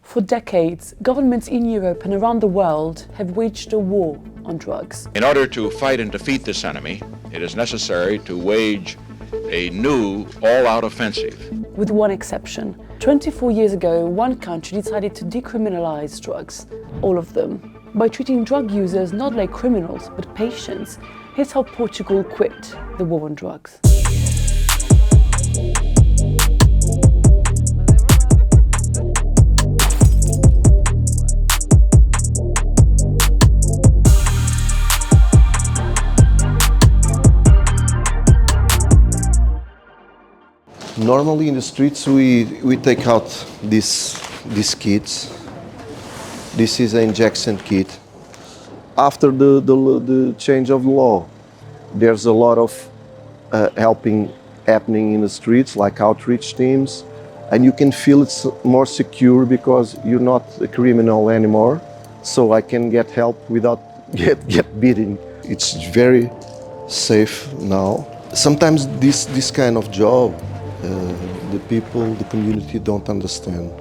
For decades, governments in Europe and around the world have waged a war on drugs. In order to fight and defeat this enemy, it is necessary to wage a new all-out offensive. With one exception. 24 years ago, one country decided to decriminalize drugs, all of them, by treating drug users not like criminals, but patients. Here's how Portugal quit the war on drugs. Normally in the streets we take out these kits. This is an injection kit. After the change of law, there's a lot of helping happening in the streets, like outreach teams, and you can feel it's more secure because you're not a criminal anymore. So I can get help without get beaten. It's very safe now. Sometimes this kind of job, the people, the community don't understand,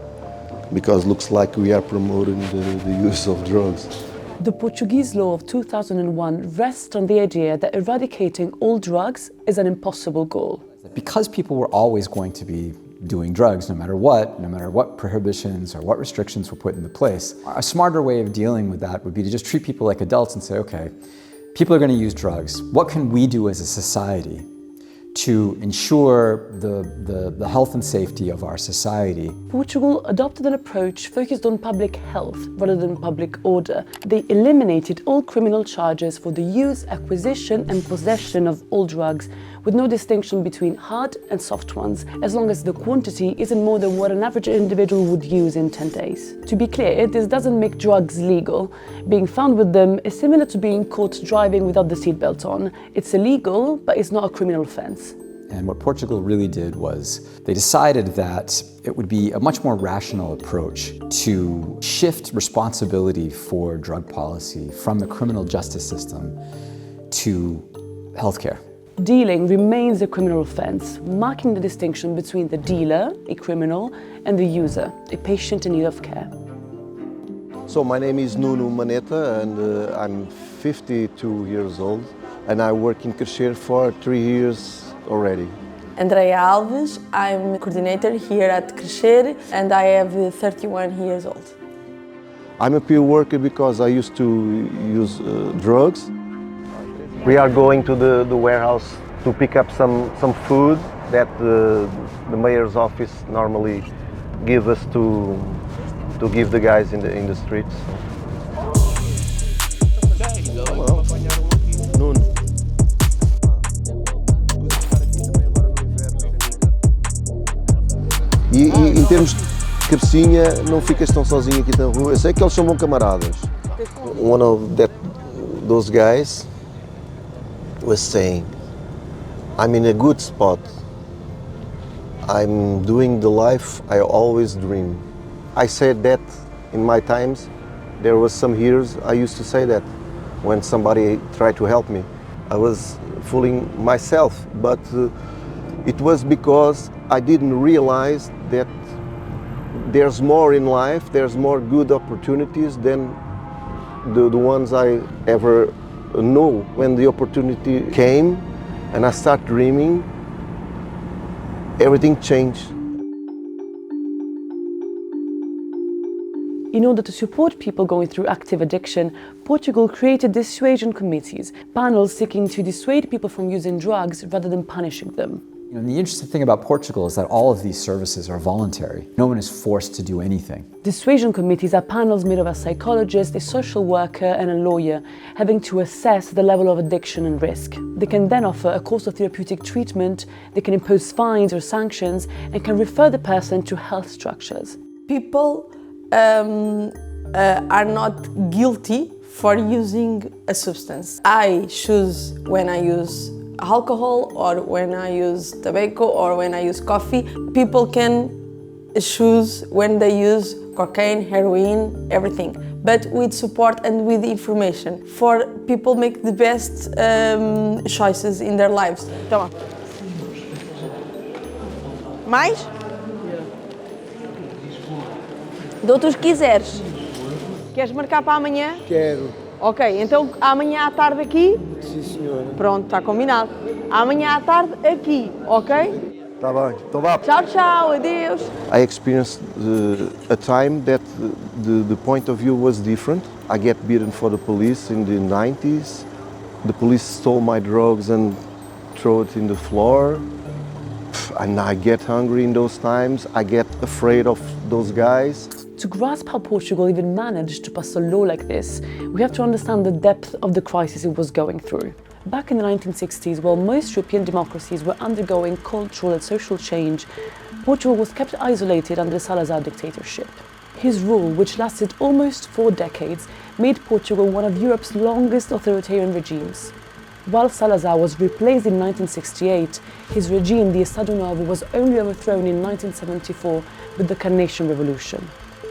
because it looks like we are promoting the use of drugs. The Portuguese law of 2001 rests on the idea that eradicating all drugs is an impossible goal. Because people were always going to be doing drugs no matter what prohibitions or what restrictions were put into place, a smarter way of dealing with that would be to just treat people like adults and say, okay, people are going to use drugs. What can we do as a society to ensure the health and safety of our society? Portugal adopted an approach focused on public health rather than public order. They eliminated all criminal charges for the use, acquisition and possession of all drugs, with no distinction between hard and soft ones, as long as the quantity isn't more than what an average individual would use in 10 days. To be clear, this doesn't make drugs legal. Being found with them is similar to being caught driving without the seatbelt on. It's illegal, but it's not a criminal offense. And what Portugal really did was they decided that it would be a much more rational approach to shift responsibility for drug policy from the criminal justice system to healthcare. Dealing remains a criminal offense, marking the distinction between the dealer, a criminal, and the user, a patient in need of care. So my name is Nuno Maneta, and I'm 52 years old, and I work in Crescer for 3 years already. Andrea Alves, I'm coordinator here at Crescer, and I have 31 years old. I'm a peer worker because I used to use drugs. We are going to the warehouse to pick up some food that the mayor's office normally give us to give the guys in the streets. Hello. Nuno. E em termos de cabecinha, não ficas tão sozinho aqui na rua. Eu sei que eles são bons camaradas. One of those guys was saying, I'm in a good spot. I'm doing the life I always dream. I said that in my times. There was some years I used to say that when somebody tried to help me. I was fooling myself, but it was because I didn't realize that there's more in life, there's more good opportunities than the ones I ever know. When the opportunity came and I started dreaming, everything changed. In order to support people going through active addiction, Portugal created dissuasion committees, panels seeking to dissuade people from using drugs rather than punishing them. And the interesting thing about Portugal is that all of these services are voluntary. No one is forced to do anything. Dissuasion committees are panels made of a psychologist, a social worker and a lawyer, having to assess the level of addiction and risk. They can then offer a course of therapeutic treatment, they can impose fines or sanctions, and can refer the person to health structures. People are not guilty for using a substance. I choose when I use alcohol or when I use tobacco or when I use coffee. People can choose when they use cocaine, heroin, everything, but with support and with information for people make the best choices in their lives. Toma. Mais? Dou-te os que quiseres. Queres marcar para amanhã? Quero. Ok, então amanhã à tarde aqui? Sim, senhora. Pronto, está combinado. Amanhã à tarde aqui, ok? Tá bem. Então vá. Tchau, tchau, adeus. I experienced a time that the point of view was different. I get beaten for the police in the 90s. The police stole my drugs and throw it in the floor. And I get hungry in those times. I get afraid of those guys. To grasp how Portugal even managed to pass a law like this, we have to understand the depth of the crisis it was going through. Back in the 1960s, while most European democracies were undergoing cultural and social change, Portugal was kept isolated under the Salazar dictatorship. His rule, which lasted almost 4 decades, made Portugal one of Europe's longest authoritarian regimes. While Salazar was replaced in 1968, his regime, the Estado Novo, was only overthrown in 1974 with the Carnation Revolution.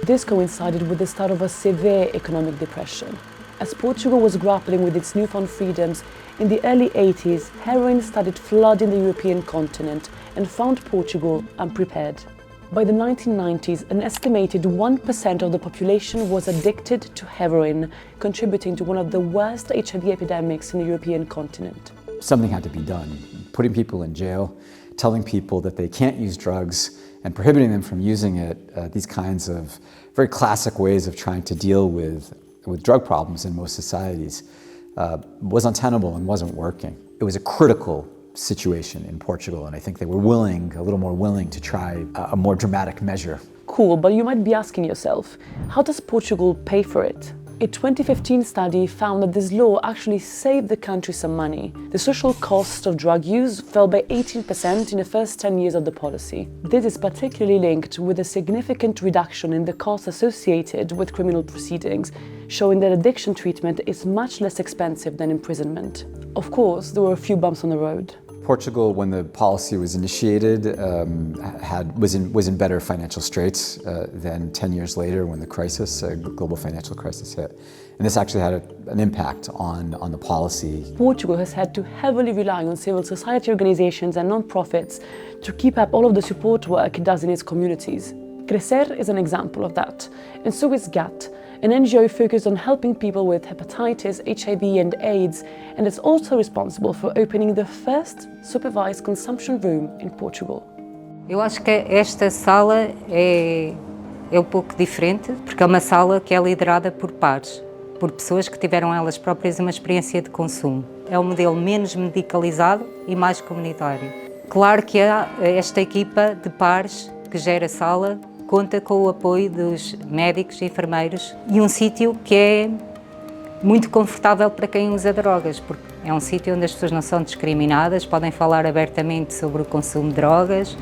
This coincided with the start of a severe economic depression. As Portugal was grappling with its newfound freedoms, in the early 80s, heroin started flooding the European continent and found Portugal unprepared. By the 1990s, an estimated 1% of the population was addicted to heroin, contributing to one of the worst HIV epidemics in the European continent. Something had to be done. Putting people in jail, telling people that they can't use drugs, and prohibiting them from using it, these kinds of very classic ways of trying to deal with drug problems in most societies, was untenable and wasn't working. It was a critical situation in Portugal, and I think they were a little more willing to try a more dramatic measure. Cool, but you might be asking yourself, how does Portugal pay for it? A 2015 study found that this law actually saved the country some money. The social cost of drug use fell by 18% in the first 10 years of the policy. This is particularly linked with a significant reduction in the costs associated with criminal proceedings, showing that addiction treatment is much less expensive than imprisonment. Of course, there were a few bumps on the road. Portugal, when the policy was initiated, was in better financial straits than 10 years later when the global financial crisis hit. And this actually had an impact on the policy. Portugal has had to heavily rely on civil society organizations and non-profits to keep up all of the support work it does in its communities. Crises is an example of that, and so is GATT, an NGO focused on helping people with hepatitis, HIV and AIDS, and is also responsible for opening the first supervised consumption room in Portugal. Eu acho que esta sala é um pouco diferente, porque é uma sala que é liderada por pares, por pessoas que tiveram elas próprias uma experiência de consumo. É um modelo menos medicalizado e mais comunitário. Claro que esta equipa de pares que gera a sala conta com o apoio dos médicos e enfermeiros e um sítio que é muito confortável para quem usa drogas, porque é um sítio onde as pessoas não são discriminadas, podem falar abertamente sobre o consumo de drogas,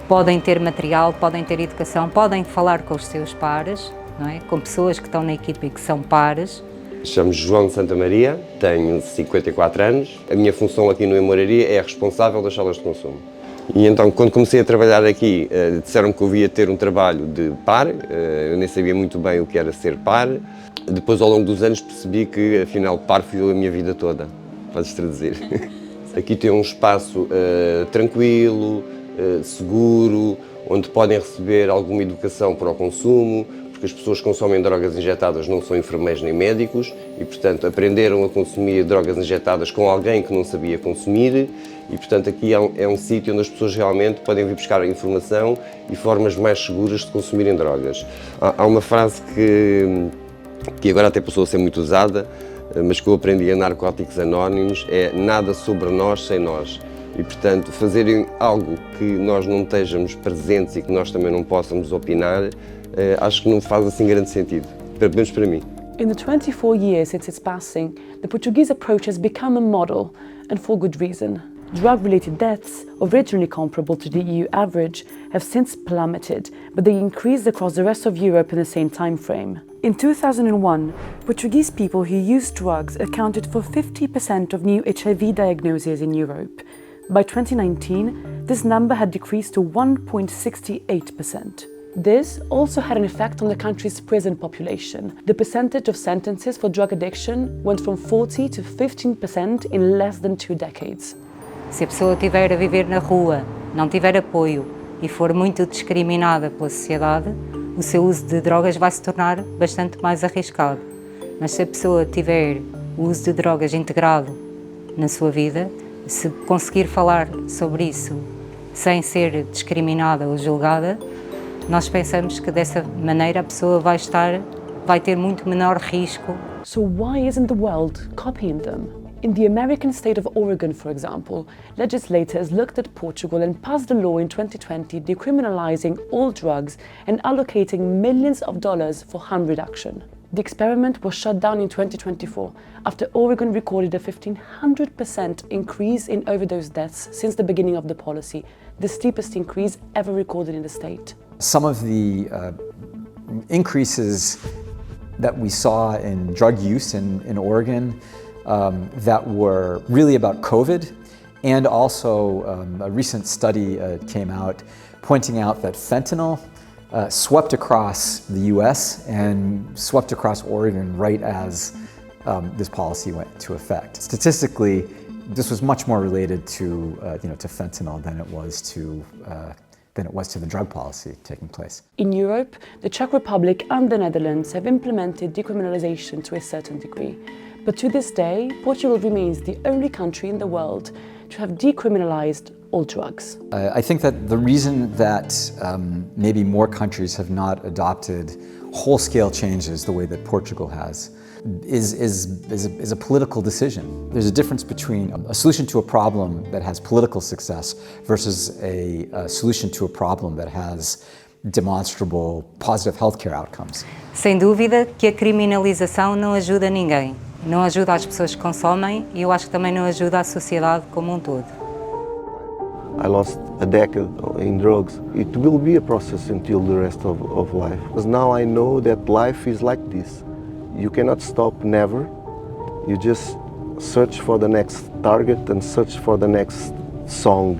podem ter material, podem ter educação, podem falar com os seus pares, não é? Com pessoas que estão na equipa e que são pares. Chamo-me João de Santa Maria, tenho 54 anos. A minha função aqui no Measurable é a responsável das salas de consumo. E então, quando comecei a trabalhar aqui, disseram-me que eu ia ter um trabalho de par, eu nem sabia muito bem o que era ser par. Depois, ao longo dos anos, percebi que, afinal, par fui eu a minha vida toda, podes traduzir. Aqui tem um espaço tranquilo, seguro, onde podem receber alguma educação para o consumo, porque as pessoas que consomem drogas injetadas não são enfermeiros nem médicos e, portanto, aprenderam a consumir drogas injetadas com alguém que não sabia consumir e, portanto, aqui é um sítio onde as pessoas realmente podem vir buscar informação e formas mais seguras de consumirem drogas. Há uma frase que agora até passou a ser muito usada, mas que eu aprendi a Narcóticos Anónimos, é nada sobre nós sem nós. E, portanto, fazerem algo que nós não estejamos presentes e que nós também não possamos opinar, acho que não faz assim grande sentido, pelo menos para mim. In the 24 years since its passing, the Portuguese approach has become a model, and for good reason. Drug-related deaths, originally comparable to the EU average, have since plummeted, but they increased across the rest of Europe in the same time frame. In 2001, Portuguese people who used drugs accounted for 50% of new HIV diagnoses in Europe. By 2019, this number had decreased to 1.68%. This also had an effect on the country's prison population. The percentage of sentences for drug addiction went from 40 to 15% in less than 2 decades. Se a pessoa estiver a viver na rua, não tiver apoio e for muito discriminada pela sociedade, o seu uso de drogas vai se tornar bastante mais arriscado. Mas se a pessoa tiver o uso de drogas integrado na sua vida, se conseguir falar sobre isso sem ser discriminada ou julgada, nós pensamos que dessa maneira a pessoa vai ter muito menor risco. So why isn't the world copying them? In the American state of Oregon, for example, legislators looked at Portugal and passed a law in 2020 decriminalizing all drugs and allocating millions of dollars for harm reduction. The experiment was shut down in 2024 after Oregon recorded a 1,500% increase in overdose deaths since the beginning of the policy, the steepest increase ever recorded in the state. Some of the increases that we saw in drug use in Oregon that were really about COVID, and also a recent study came out pointing out that fentanyl swept across the US and swept across Oregon right as this policy went into effect. Statistically, this was much more related to to fentanyl than it was to the drug policy taking place. In Europe, the Czech Republic and the Netherlands have implemented decriminalization to a certain degree. But to this day, Portugal remains the only country in the world to have decriminalized all drugs. I think that the reason that maybe more countries have not adopted whole-scale changes the way that Portugal has is a political decision. There's a difference between a solution to a problem that has political success versus a solution to a problem that has demonstrable positive healthcare outcomes. Sem dúvida que a criminalização não ajuda ninguém. Não ajuda as pessoas que consomem e eu acho que também não ajuda a sociedade como um todo. I lost a decade in drugs. It will be a process until the rest of life. Because now I know that life is like this. You cannot stop, never. You just search for the next target and search for the next song.